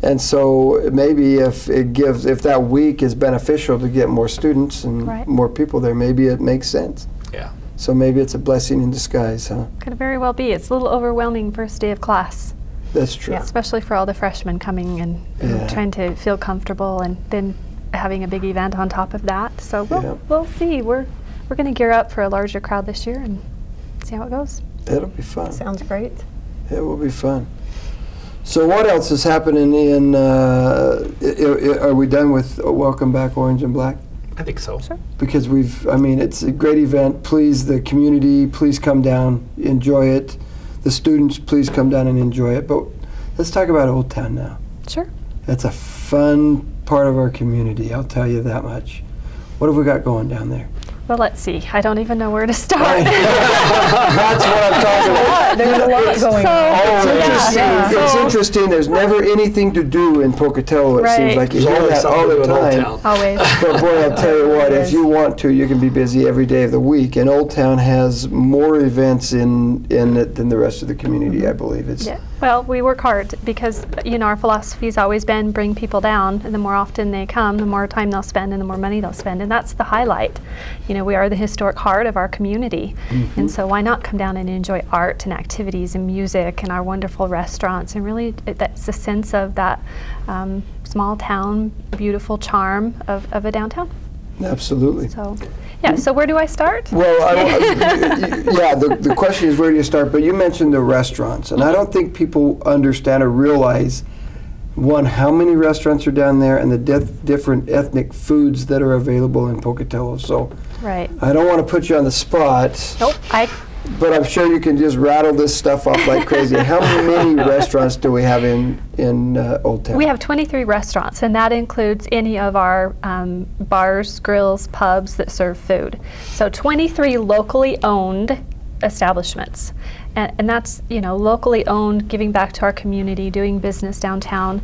and so maybe if that week is beneficial to get more students and Right. more people there, maybe it makes sense. Yeah. So maybe it's a blessing in disguise, huh? Could very well be. It's a little overwhelming first day of class, That's true. especially for all the freshmen coming and Yeah. trying to feel comfortable, and then having a big event on top of that. So Yeah. we'll see. We're going to gear up for a larger crowd this year and see how it goes. That'll be fun. Sounds great. It will be fun. So what else is happening in, are we done with Welcome Back Orange and Black? I think so. Sure. Because it's a great event. Please, the community, please come down, enjoy it. The students, please come down and enjoy it. But let's talk about Old Town now. Sure. That's a fun part of our community, I'll tell you that much. What have we got going down there? Well, let's see. I don't even know where to start. That's what I'm talking about. There's a lot going on. It's interesting. yeah. It's So- interesting. There's never anything to do in Pocatello. It seems Right. like you There's hear always that all something the to do in Old time. Town. Always. But boy, I'll tell you what, if you want to, you can be busy every day of the week. And Old Town has more events in it than the rest of the community, I believe. It's Yeah. Well, we work hard because, you know, our philosophy has always been bring people down, and the more often they come, the more time they'll spend and the more money they'll spend, and that's the highlight. You know, we are the historic heart of our community, and so why not come down and enjoy art and activities and music and our wonderful restaurants, and really that's the sense of that small town, beautiful charm of a downtown. Absolutely. So, yeah, so where do I start? Well, yeah, the question is where do you start? But you mentioned the restaurants, and I don't think people understand or realize, one, how many restaurants are down there and the different ethnic foods that are available in Pocatello. So Right. I don't want to put you on the spot. Nope. But I'm sure you can just rattle this stuff off like crazy. How many restaurants do we have in Old Town? We have 23 restaurants, and that includes any of our bars, grills, pubs that serve food. So 23 locally owned establishments. And that's, you know, locally owned, giving back to our community, doing business downtown.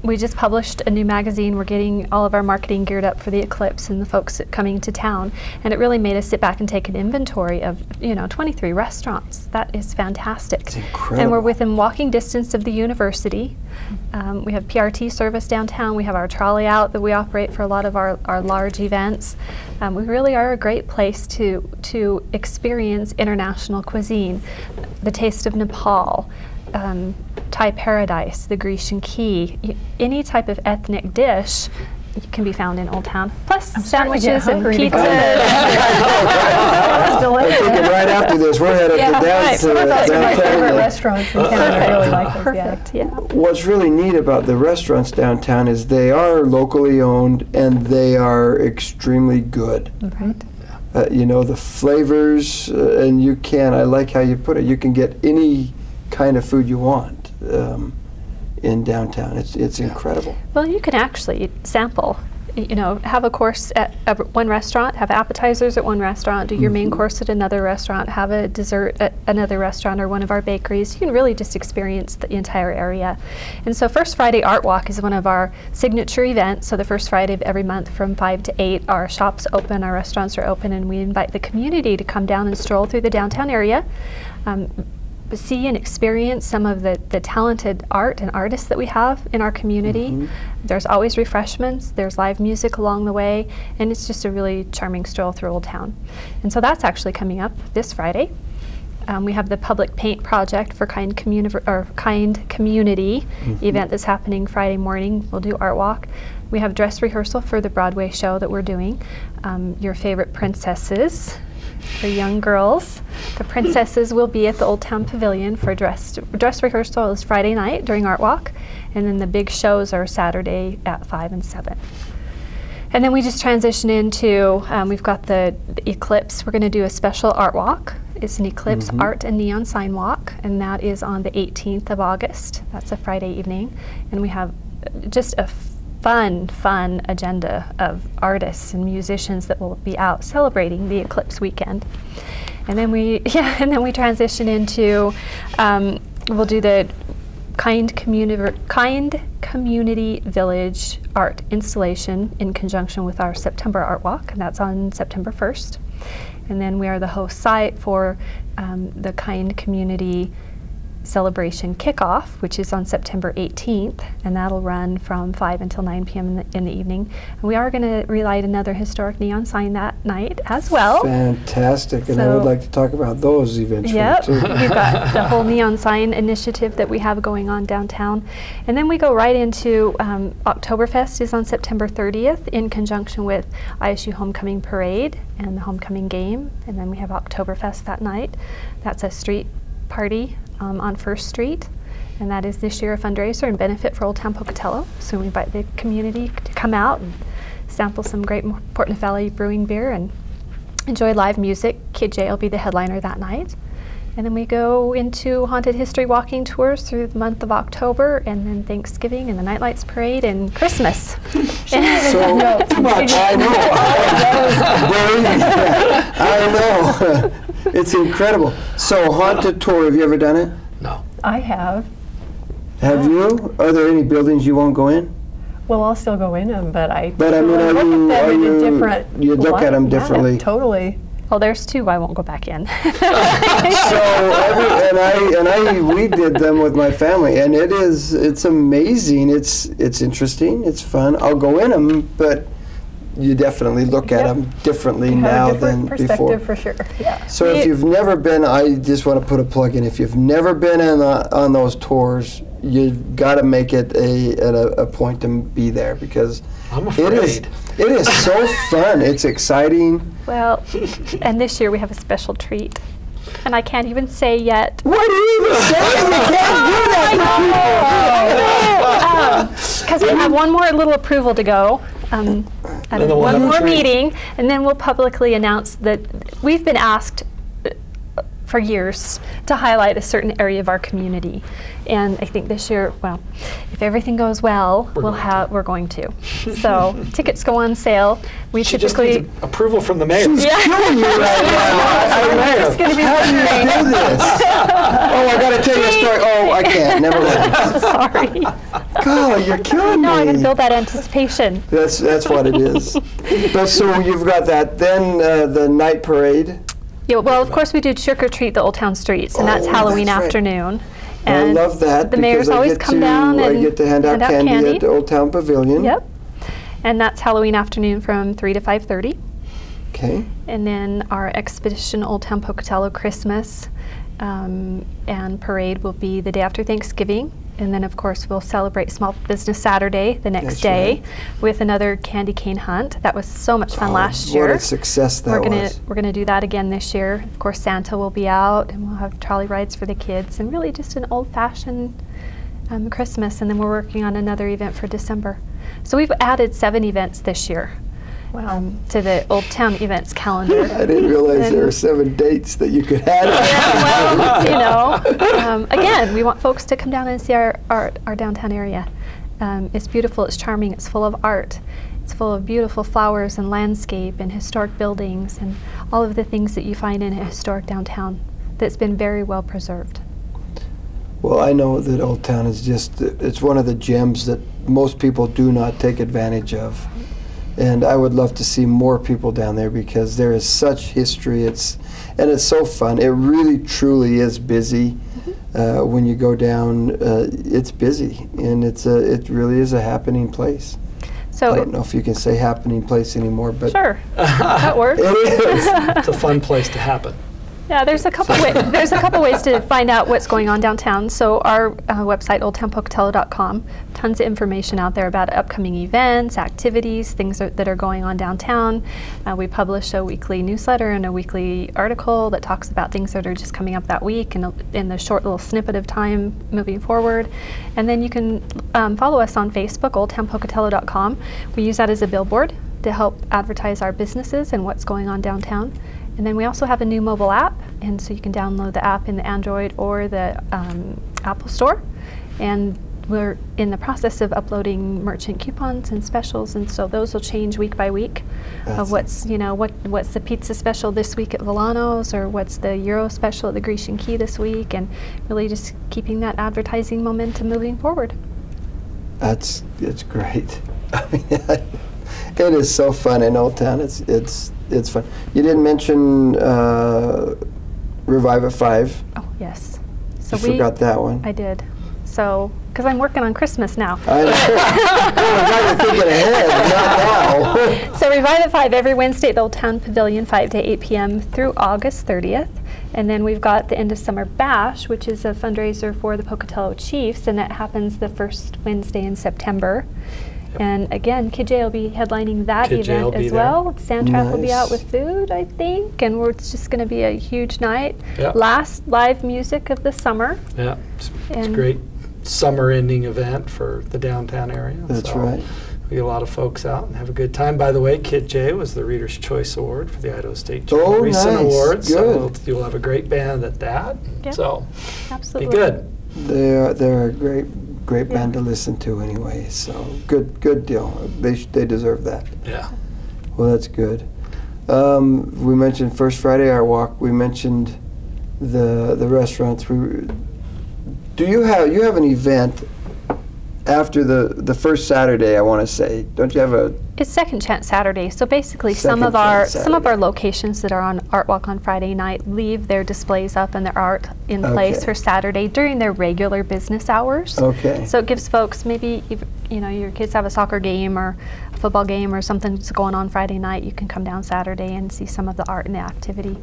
We just published a new magazine. We're getting all of our marketing geared up for the Eclipse and the folks coming to town. And it really made us sit back and take an inventory of, you know, 23 restaurants. That is fantastic. It's incredible. And we're within walking distance of the university. We have PRT service downtown. We have our trolley out that we operate for a lot of our large events. We really are a great place to experience international cuisine. The taste of Nepal, Thai paradise, the Grecian key, any type of ethnic dish can be found in Old Town. Plus sandwiches and pizza. I'm thinking right after this, we're headed down to Some of those are my favorite downtown. restaurants in town. I really like those. Perfect, yeah. What's really neat about the restaurants downtown is they are locally owned and they are extremely good. Right. You know, the flavors, and I like how you put it, you can get any kind of food you want in downtown. It's incredible. Well, you can actually sample, you know, have a course at one restaurant, have appetizers at one restaurant, do your main course at another restaurant, have a dessert at another restaurant or one of our bakeries. You can really just experience the entire area. And so First Friday Artwalk is one of our signature events. So the first Friday of every month from 5 to 8, our shops open, our restaurants are open, and we invite the community to come down and stroll through the downtown area. See and experience some of the talented art and artists that we have in our community. There's always refreshments, there's live music along the way, and it's just a really charming stroll through Old Town. And so that's actually coming up this Friday. We have the Public Paint Project for Kind Community event that's happening Friday morning. We'll do Art Walk. We have dress rehearsal for the Broadway show that we're doing. Your favorite princesses. For young girls, the princesses will be at the Old Town Pavilion for dress rehearsal is Friday night during Art Walk, and then the big shows are Saturday at 5 and 7. And then we just transition into, we've got the Eclipse. We're going to do a special Art Walk. It's an Eclipse art and neon sign walk, and that is on the 18th of August. That's a Friday evening, and we have just a fun agenda of artists and musicians that will be out celebrating the Eclipse weekend. And then we transition into, we'll do the Kind Community Village art installation in conjunction with our September Art Walk, and that's on September 1st. And then we are the host site for the Kind Community Celebration Kickoff, which is on September 18th, and that'll run from 5 until 9 p.m. in the evening. And we are going to relight another historic neon sign that night as well. Fantastic, and I would like to talk about those eventually too. We've got the whole neon sign initiative that we have going on downtown. And then we go right into Oktoberfest is on September 30th in conjunction with ISU Homecoming Parade and the Homecoming Game. And then we have Oktoberfest that night. That's a street party on First Street, and that is this year a fundraiser and benefit for Old Town Pocatello. So we invite the community to come out and sample some great Port Valley brewing beer and enjoy live music. Kid J will be the headliner that night. And then we go into haunted history walking tours through the month of October, and then Thanksgiving and the Nightlights Parade and Christmas. So too much. I know. It's incredible. So haunted tour, have you ever done it? No. I have. Have you? Are there any buildings you won't go in? Well, I'll still go in them, but I But I mean, look at them in a different you look at them light. differently? Yeah, totally. Oh, there's two. I won't go back in. We did them with my family, and it's amazing. It's interesting. It's fun. I'll go in them, but you definitely look at them differently now than before. For sure. Yeah. So if you've never been, I just want to put a plug in. If you've never been on those tours, you've got to make it a point to be there, because I'm afraid. It is so fun. It's exciting. Well, and this year we have a special treat, and I can't even say yet. What are you even saying? You can't do that. Because we have one more little approval to go. And one more meeting, and then we'll publicly announce that we've been asked for years to highlight a certain area of our community, and I think this year, well, if everything goes well, we're going to. So tickets go on sale. We She typically just needs approval from the mayor. She's killing me right now. It's going to be How do you do this? Oh, I got to tell you a story. Oh, I can't. Never mind. sorry. God, you're killing me. No, I got to build that anticipation. That's what it is. But so you've got that. Then the night parade. Yeah, well, of course we do Trick or Treat the Old Town Streets, and that's Halloween that's right. afternoon. I And love that. The mayors always come down and I get to hand out candy at the Old Town Pavilion. Yep. And that's Halloween afternoon from 3 to 5:30. Okay. And then our Expedition Old Town Pocatello Christmas and parade will be the day after Thanksgiving. And then, of course, we'll celebrate Small Business Saturday the next day with another candy cane hunt. That was so much fun last year. What a success that was. We're gonna do that again this year. Of course, Santa will be out, and we'll have trolley rides for the kids, and really just an old-fashioned Christmas. And then we're working on another event for December. So we've added 7 events this year. To the Old Town events calendar. I didn't realize there were 7 dates that you could add. Again, we want folks to come down and see our downtown area. It's beautiful, it's charming, it's full of art. It's full of beautiful flowers and landscape and historic buildings and all of the things that you find in a historic downtown that's been very well preserved. Well, I know that Old Town is it's one of the gems that most people do not take advantage of. And I would love to see more people down there, because there is such history. It's so fun. It really, truly is busy. When you go down, it's busy, and it really is a happening place. So I don't know if you can say happening place anymore, but sure, that works. It is. It's a fun place to happen. Yeah, there's a couple ways to find out what's going on downtown. So our website, oldtownpocatello.com, tons of information out there about upcoming events, activities, things that are going on downtown. We publish a weekly newsletter and a weekly article that talks about things that are just coming up that week and in the short little snippet of time moving forward. And then you can follow us on Facebook, oldtownpocatello.com. We use that as a billboard to help advertise our businesses and what's going on downtown. And then we also have a new mobile app, and so you can download the app in the Android or the Apple Store. And we're in the process of uploading merchant coupons and specials, and so those will change week by week. Of what's what's the pizza special this week at Villano's, or what's the Euro special at the Grecian Key this week, and really just keeping that advertising momentum moving forward. It's great. I mean, it is so fun in Old Town. It's fun. You didn't mention Revive at 5. Oh, yes. So you forgot that one. I did. So, because I'm working on Christmas now. I know. You're thinking ahead, not now. So Revive at 5 every Wednesday at the Old Town Pavilion, 5 to 8 p.m. through August 30th. And then we've got the End of Summer Bash, which is a fundraiser for the Pocatello Chiefs, and that happens the first Wednesday in September. And again, Kid J will be headlining that event as well. Sandtrap will be out with food, I think, and it's just going to be a huge night. Yep. Last live music of the summer. Yeah, it's a great summer ending event for the downtown area. That's right. We get a lot of folks out and have a good time. By the way, Kid J was the Reader's Choice Award for the Idaho State Journal recent awards. Good. So you'll have a great band at that. Yep. So absolutely. Be good. They're a great band to listen to anyway, so good deal. They deserve that. Yeah. Well, that's good. We mentioned First Friday Artwalk. We mentioned the restaurants. You have an event after the first Saturday, I want to say. Don't you have a... It's Second Chance Saturday. So basically, some of our locations that are on Artwalk on Friday night leave their displays up and their art in place for Saturday during their regular business hours. Okay. So it gives folks, maybe you know your kids have a soccer game or a football game or something that's going on Friday night. You can come down Saturday and see some of the art and the activity.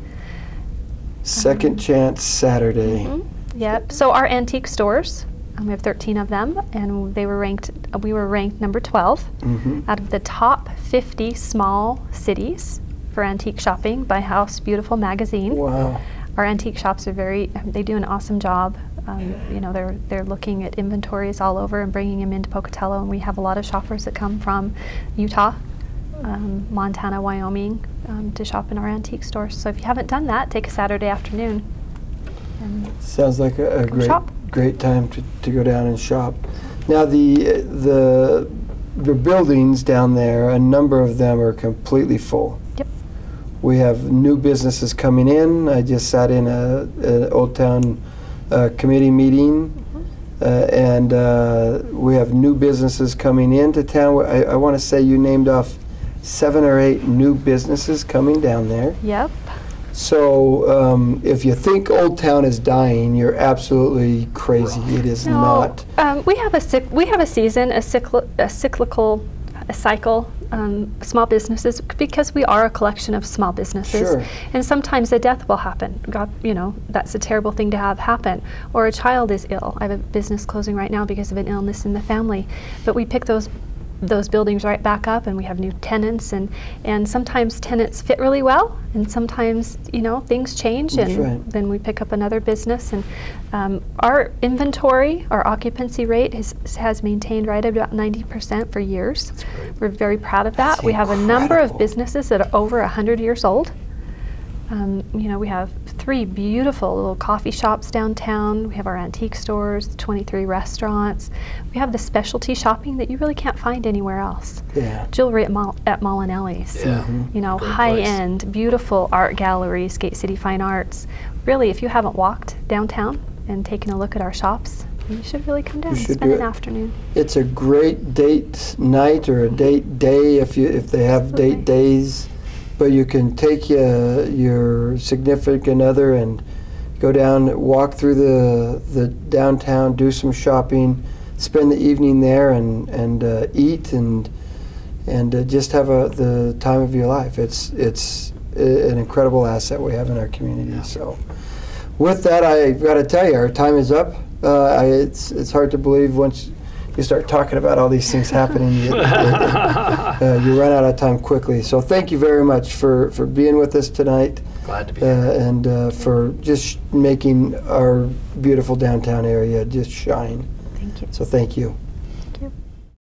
Second Chance Saturday. Yep. So our antique stores. We have 13 of them, and we were ranked number 12 out of the top 50 small cities for antique shopping by House Beautiful magazine. Wow. Our antique shops are they do an awesome job. You know, they're looking at inventories all over and bringing them into Pocatello, and we have a lot of shoppers that come from Utah, Montana, Wyoming to shop in our antique stores. So if you haven't done that, take a Saturday afternoon. Sounds like a great time to go down and shop. Now the buildings down there, a number of them are completely full. Yep. We have new businesses coming in. I just sat in an Old Town committee meeting, and we have new businesses coming into town. I want to say you named off 7 or 8 new businesses coming down there. Yep. So if you think Old Town is dying, you're absolutely crazy. It is not. We have a season, a cyclical cycle. Small businesses, because we are a collection of small businesses, Sure. and sometimes a death will happen. God, you know, that's a terrible thing to have happen. Or a child is ill. I have a business closing right now because of an illness in the family. But we pick those buildings right back up, and we have new tenants, and sometimes tenants fit really well, and sometimes, you know, things change, That's and right. then we pick up another business. And our inventory, our occupancy rate has maintained right about 90% for years. We're very proud of that. That's We have a number of incredible. businesses that are over 100 years old. You know, we have 3 beautiful little coffee shops downtown. We have our antique stores, 23 restaurants. We have the specialty shopping that you really can't find anywhere else. Yeah. Jewelry at Molinelli's. Yeah. You know, Great high-end, beautiful art galleries, Gate City Fine Arts. Really, if you haven't walked downtown and taken a look at our shops, you should really come down and should spend do an it. afternoon. It's a great date night or a date day if they have Absolutely. date days. But you can take your significant other and go down, walk through the downtown, do some shopping, spend the evening there, and eat and just have the time of your life. It's an incredible asset we have in our community. So, with that, I've got to tell you, our time is up. It's hard to believe once you start talking about all these things happening, you run out of time quickly. So thank you very much for being with us tonight. Glad to be here. And for just making our beautiful downtown area just shine. Thank you. So thank you.